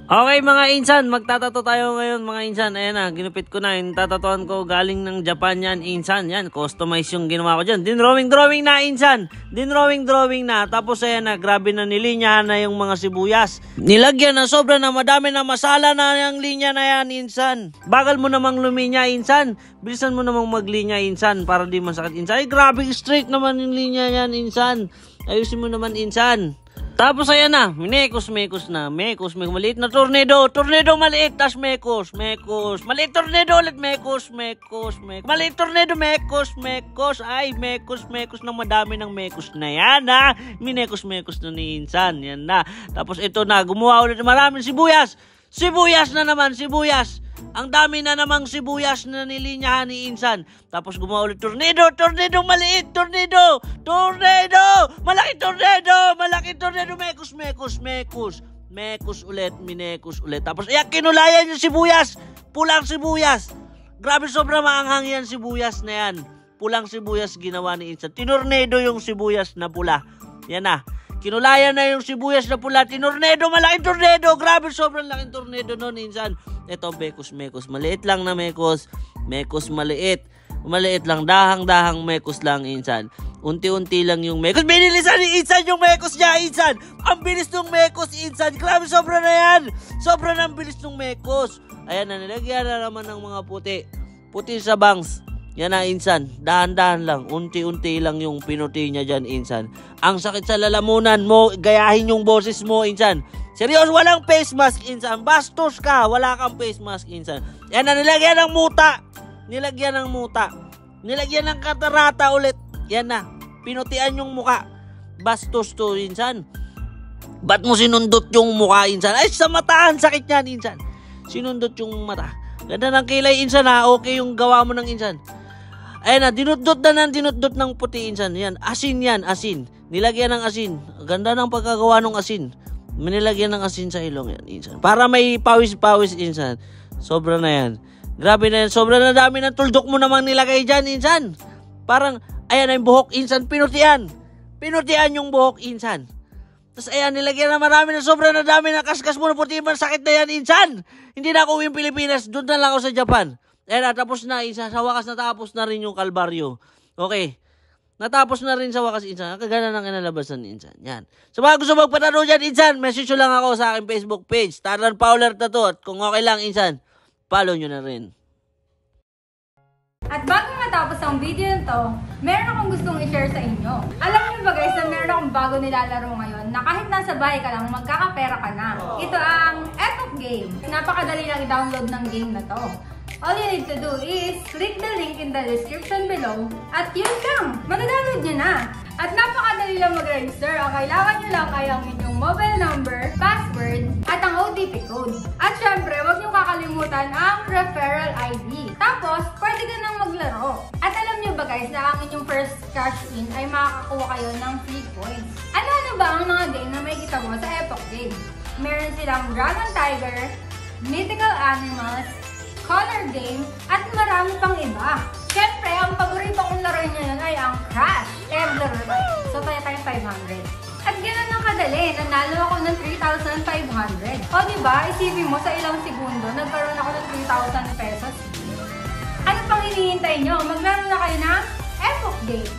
Okay mga insan, magtatato tayo ngayon mga insan. Ayan na, ginupit ko na. Yung tatatoan ko galing ng Japan yan, insan. Yan, customize yung ginawa ko dyan. Dinrawing na insan. Dinrawing na. Tapos ayan na, grabe na nilinyahan na yung mga sibuyas. Nilagyan na sobra na madami na masala na yung linya na yan, insan. Bagal mo namang luminya, insan. Bilisan mo namang maglinya, insan, para di masakit, insan. Ay, grabe straight naman yung linya yan, insan. Ayusin mo naman, insan. Tapos ayan na, mekos na, maliit na tornado, maliit, tas mekos, maliit tornado ulit, mekos, maliit tornado, mekos, ay, mekos na madami ng mekos na yan ha, mekos na ni insan, yan na. Tapos ito na, gumawa ulit maraming sibuyas na naman, ang dami na namang sibuyas na nilinyahan ni insan. Tapos gumawa ulit tornado, maliit, tornado, malaki tornado, mekos ulit, Tapos ayan, kinulayan yung sibuyas, pulang sibuyas. Grabe, sobrang maanghang yan sibuyas na yan. Pulang sibuyas ginawa ni insan. Tinornado yung sibuyas na pula. Yan na. Kinulayan na yung sibuyas na pula, tinornado, malaking tornado. Grabe, sobrang laking tornado noon, insan. Ito, mekos, maliit lang na mekos, maliit lang, dahang mekos lang, insan. Unti-unti lang yung mekos. Binilisan ni insan yung mekos niya, insan. Ang bilis ng mekos, insan. Grabe, sobra na yan. Sobra na ang bilis ng mekos. Ayan na, nilagyan na naman ng mga puti sa bangs. Yan na, insan. Dahan-dahan lang. Unti-unti lang yung pinuti niya dyan, insan. Ang sakit sa lalamunan mo, gayahin yung boses mo, insan. Seryoso, walang face mask, insan. Bastos ka, wala kang face mask, insan. Yan na, nilagyan ng muta. Nilagyan ng katarata ulit. Yan na, pinutian yung muka. Bastos to, insan. Ba't mo sinundot yung muka, insan? Ay, sa mataan, sakit yan, insan. Sinundot yung mata. Ganda ng kilay, insan, ha? Okay yung gawa mo ng insan. Ayan na, dinudot ng puti, insan. Yan, asin yan, asin. Nilagyan ng asin. Ganda ng pagkagawa ng asin. Nilagyan ng asin sa ilong yan, insan. Para may pawis-pawis, insan. Sobra na yan. Grabe na yan. Sobra na dami ng tuldok mo namang nilagay dyan, insan. Parang, ayan na yung buhok, insan. Pinutian yung buhok, insan. Tapos ayan, nilagyan na marami na sobra na dami na kaskas mo na puti. Sakit na yan, insan. Hindi na ako uwing Pilipinas. Doon na lang ako sa Japan. Ayan na, tapos na, insan. Sa wakas natapos na rin yung kalbaryo. Okay. Natapos na rin sa wakas, insan. Kagana ng inalabasan, insan. Yan. Sa mga gusto magpatano dyan, insan, message lang ako sa aking Facebook page. Taran Fowler Tattoo. At kung okay lang, insan, follow nyo na rin. At bago matapos ang video nito, meron akong gustong i-share sa inyo. Alam niyo ba guys, na meron akong bago nilalaro ngayon na kahit nasa bahay ka lang, magkakapera ka na. Ito ang Epoch Game. Napakadali lang i-download ng game na to. All you need to do is click the link in the description below at yun lang, mag-download nyo na. At napakadali lang mag-register. Ang kailangan nyo lang ay ang inyong mobile number, password, at ang OTP code. At syempre, huwag nyo kakalimutan ang referral ID. Tapos, pwede ka nang maglaro. At alam nyo ba guys, na ang inyong first cash in ay makakakuha kayo ng free coins. Ano ba ang mga game na may kita mo sa Epoch Game? Meron silang Dragon Tiger, Mythical Animals, Color Game, at marami pang iba. Siyempre, ang paborito kong laro ngayon ay ang Crash. Kaya maglaro tayo. So, tayo tayong 500. At ganoon ang kadali, nanalo ako ng 3,500. O diba, isipin mo sa ilang segundo, nagkaroon ako ng 3,000 pesos. Ano pang hinihintay nyo? Maglaro na kayo ng Epoch Game.